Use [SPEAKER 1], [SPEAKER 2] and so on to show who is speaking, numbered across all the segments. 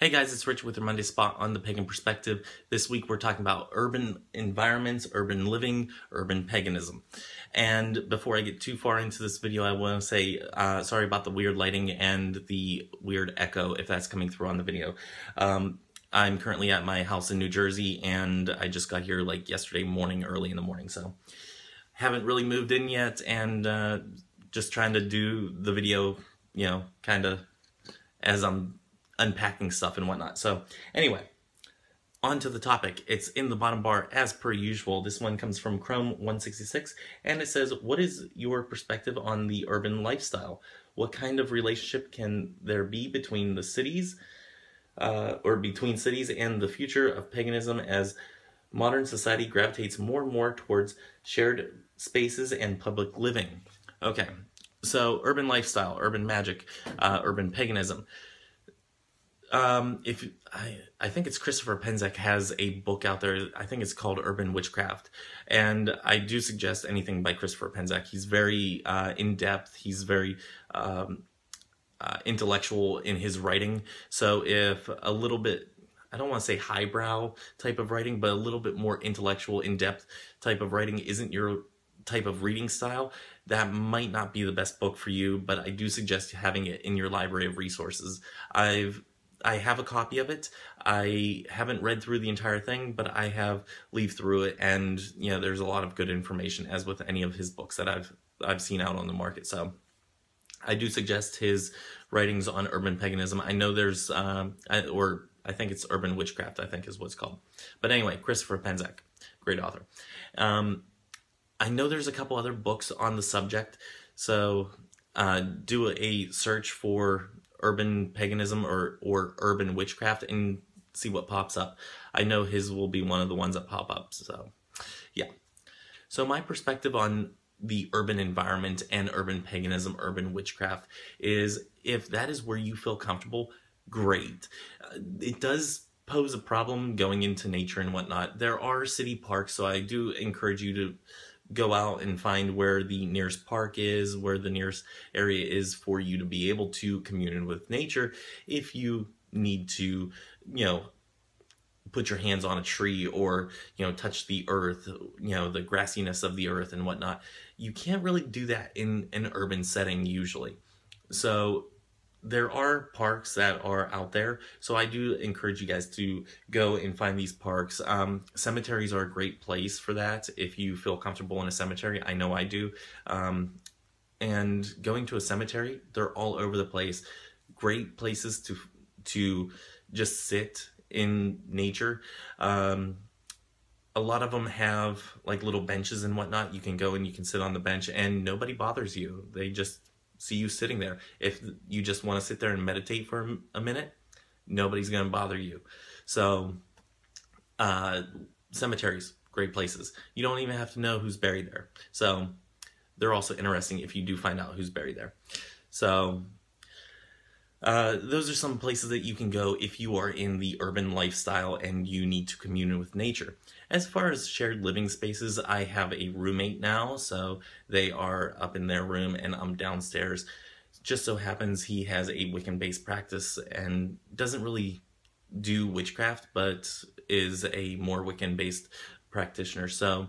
[SPEAKER 1] Hey guys, it's Rich with your Monday Spot on the Pagan Perspective. This week we're talking about urban environments, urban living, urban paganism. And before I get too far into this video, I want to say sorry about the weird lighting and the weird echo if that's coming through on the video. I'm currently at my house in New Jersey and I just got here like yesterday morning, early in the morning, so haven't really moved in yet and just trying to do the video, kind of as I'm unpacking stuff and whatnot. So anyway, on to the topic. It's in the bottom bar as per usual. This one comes from Chrome 166 and it says, what is your perspective on the urban lifestyle? What kind of relationship can there be between the cities or between cities and the future of paganism as modern society gravitates more and more towards shared spaces and public living? Okay, so urban lifestyle, urban magic, urban paganism. I think it's Christopher Penzak has a book out there. I think it's called Urban Witchcraft, and I do suggest anything by Christopher Penzak. He's very in depth. He's very intellectual in his writing. So if a little bit, I don't want to say highbrow type of writing, but a little bit more intellectual, in depth type of writing isn't your type of reading style, that might not be the best book for you. But I do suggest having it in your library of resources. I have a copy of it. I haven't read through the entire thing, but I have leafed through it, and there's a lot of good information, as with any of his books that I've seen out on the market. So I do suggest his writings on urban paganism. I know there's I think it's Urban Witchcraft, I think is what it's called. But anyway, Christopher Penzak, great author. I know there's a couple other books on the subject, so do a search for urban paganism or urban witchcraft and see what pops up. I know his will be one of the ones that pop up, so yeah. So my perspective on the urban environment and urban paganism, urban witchcraft, is if that is where you feel comfortable, great. It does pose a problem going into nature and whatnot. There are city parks, so I do encourage you to go out and find where the nearest park is, where the nearest area is for you to be able to commune with nature. If you need to, put your hands on a tree or, touch the earth, the grassiness of the earth and whatnot, you can't really do that in an urban setting usually. So there are parks that are out there, so I do encourage you guys to go and find these parks. Cemeteries are a great place for that if you feel comfortable in a cemetery. I know I do. And going to a cemetery, they're all over the place. Great places to just sit in nature. A lot of them have like little benches and whatnot. You can go and you can sit on the bench and nobody bothers you. They just see you sitting there. If you just want to sit there and meditate for a minute, nobody's going to bother you. So cemeteries, great places. You don't even have to know who's buried there. So they're also interesting if you do find out who's buried there. So those are some places that you can go if you are in the urban lifestyle and you need to commune with nature. As far as shared living spaces, I have a roommate now, so they are up in their room and I'm downstairs. Just so happens he has a Wiccan-based practice and doesn't really do witchcraft, but is a more Wiccan-based practitioner. So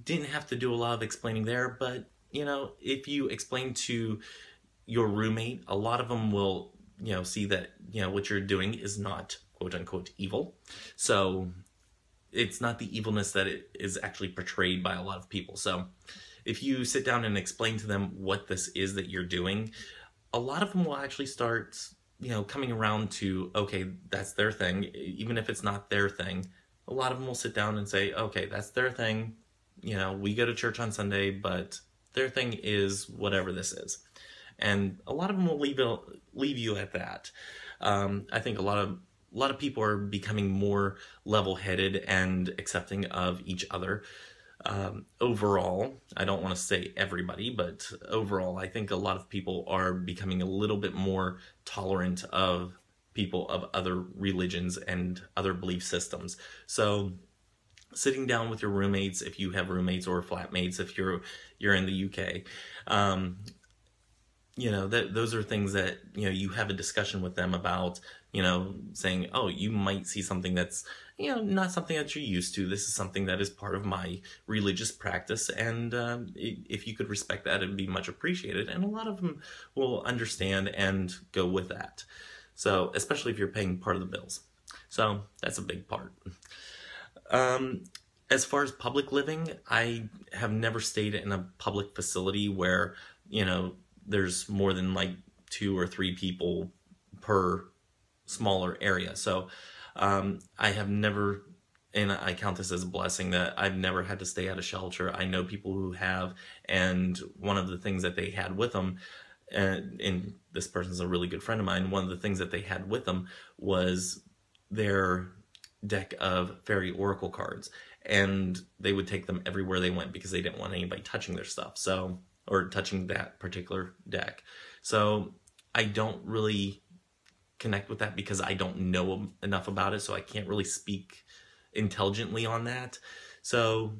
[SPEAKER 1] didn't have to do a lot of explaining there, but if you explain to your roommate, a lot of them will see that what you're doing is not quote unquote evil. So it's not the evilness that it is actually portrayed by a lot of people. So if you sit down and explain to them what this is that you're doing, a lot of them will actually start coming around to, okay, that's their thing. Even if it's not their thing, a lot of them will sit down and say, okay, that's their thing. We go to church on Sunday, but their thing is whatever this is. And a lot of them will leave you at that. I think a lot of people are becoming more level-headed and accepting of each other. Overall, I don't want to say everybody, but overall, I think a lot of people are becoming a little bit more tolerant of people of other religions and other belief systems. So sitting down with your roommates, if you have roommates, or flatmates if you're in the UK, those are things that, you have a discussion with them about, saying, oh, you might see something that's, not something that you're used to. This is something that is part of my religious practice. And if you could respect that, it'd be much appreciated. And a lot of them will understand and go with that. So, especially if you're paying part of the bills. So that's a big part. As far as public living, I have never stayed in a public facility where, there's more than like 2 or 3 people per smaller area. So I have never, and I count this as a blessing, that I've never had to stay at a shelter. I know people who have, and one of the things that they had with them, and this person's a really good friend of mine, one of the things that they had with them was their deck of fairy oracle cards, and they would take them everywhere they went because they didn't want anybody touching their stuff, or touching that particular deck. So I don't really connect with that because I don't know enough about it, so I can't really speak intelligently on that. So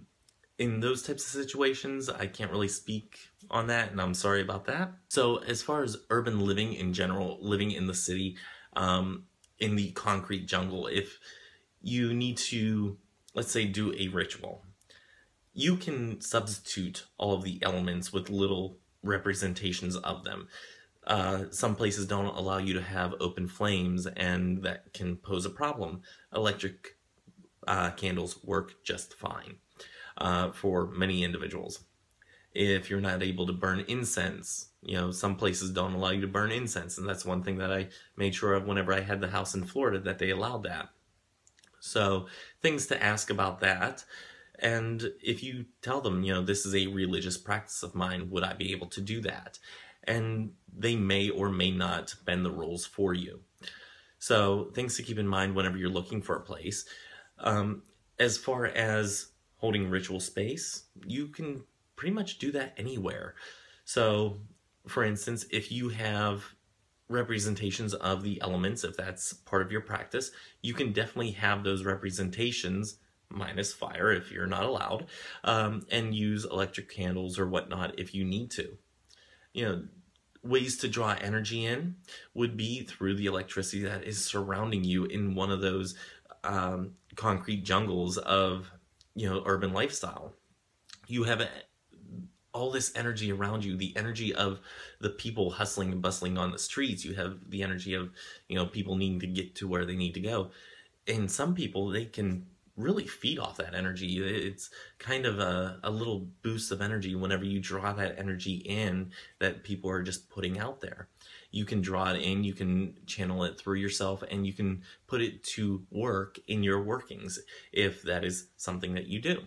[SPEAKER 1] in those types of situations, I can't really speak on that, and I'm sorry about that. So as far as urban living in general, living in the city, in the concrete jungle, if you need to, let's say, do a ritual, you can substitute all of the elements with little representations of them. Some places don't allow you to have open flames, and that can pose a problem. Electric candles work just fine for many individuals. If you're not able to burn incense, some places don't allow you to burn incense, and that's one thing that I made sure of whenever I had the house in Florida, that they allowed that. So things to ask about that. And if you tell them, this is a religious practice of mine, would I be able to do that? And they may or may not bend the rules for you. So things to keep in mind whenever you're looking for a place. As far as holding ritual space, you can pretty much do that anywhere. So, for instance, if you have representations of the elements, if that's part of your practice, you can definitely have those representations, minus fire if you're not allowed, and use electric candles or whatnot if you need to. Ways to draw energy in would be through the electricity that is surrounding you in one of those concrete jungles of, urban lifestyle. You have all this energy around you, the energy of the people hustling and bustling on the streets. You have the energy of, people needing to get to where they need to go. And some people, they can really feed off that energy. It's kind of a little boost of energy whenever you draw that energy in that people are just putting out there. You can draw it in, you can channel it through yourself, and you can put it to work in your workings if that is something that you do.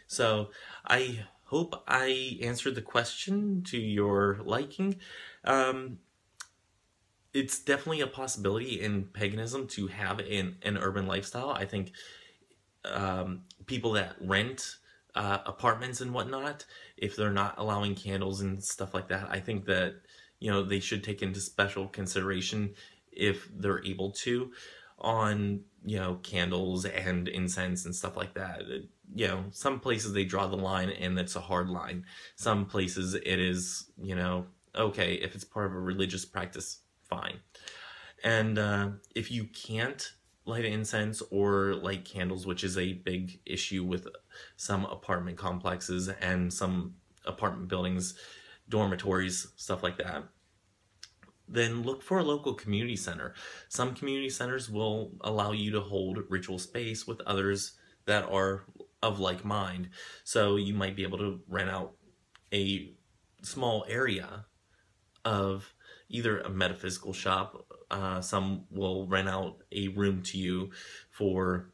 [SPEAKER 1] So I hope I answered the question to your liking. It's definitely a possibility in paganism to have an urban lifestyle. I think people that rent apartments and whatnot, if they're not allowing candles and stuff like that, I think that, they should take into special consideration, if they're able to, on, candles and incense and stuff like that. Some places they draw the line and it's a hard line. Some places it is, okay, if it's part of a religious practice, fine. And if you can't light incense or light candles, which is a big issue with some apartment complexes and some apartment buildings, dormitories, stuff like that, then look for a local community center. Some community centers will allow you to hold ritual space with others that are of like mind. So you might be able to rent out a small area of either a metaphysical shop. Some will rent out a room to you for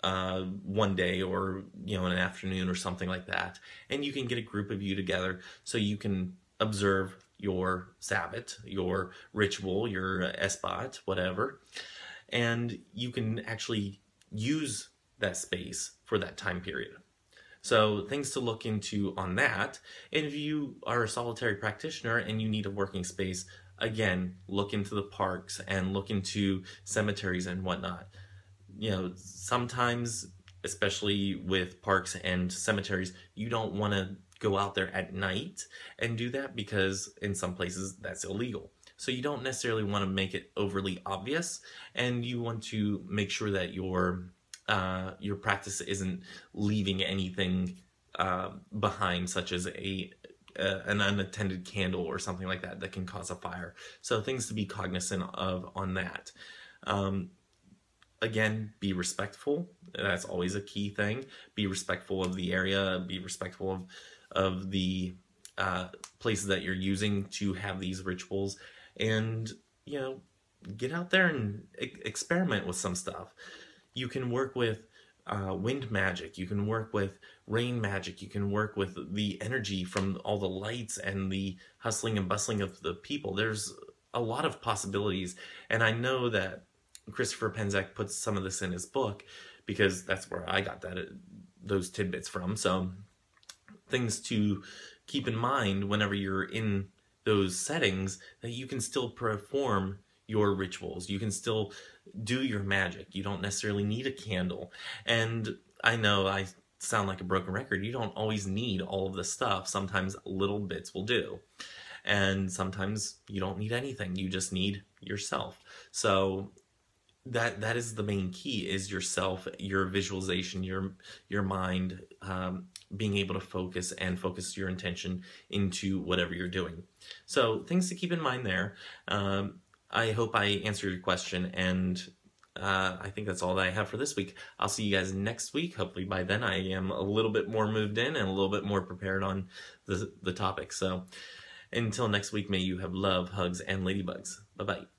[SPEAKER 1] one day or an afternoon or something like that, and you can get a group of you together so you can observe your Sabbat, your ritual, your Esbat, whatever, and you can actually use that space for that time period. So things to look into on that. And if you are a solitary practitioner and you need a working space, again, look into the parks and look into cemeteries and whatnot. Sometimes, especially with parks and cemeteries, you don't want to go out there at night and do that, because in some places that's illegal. So you don't necessarily want to make it overly obvious, and you want to make sure that your practice isn't leaving anything behind, such as an unattended candle or something like that can cause a fire. So things to be cognizant of on that. Again, be respectful. That's always a key thing. Be respectful of the area. Be respectful of the places that you're using to have these rituals. And, you know, get out there and experiment with some stuff. You can work with wind magic. You can work with rain magic. You can work with the energy from all the lights and the hustling and bustling of the people. There's a lot of possibilities. And I know that Christopher Penczak puts some of this in his book, because that's where I got those tidbits from. So things to keep in mind whenever you're in those settings, that you can still perform your rituals. You can still do your magic. You don't necessarily need a candle. And I know I sound like a broken record. You don't always need all of the stuff. Sometimes little bits will do. And sometimes you don't need anything. You just need yourself. So that is the main key, is yourself, your visualization, your mind, being able to focus your intention into whatever you're doing. So things to keep in mind there. I hope I answered your question, and I think that's all that I have for this week. I'll see you guys next week. Hopefully by then I am a little bit more moved in and a little bit more prepared on the topic. So until next week, may you have love, hugs, and ladybugs. Bye-bye.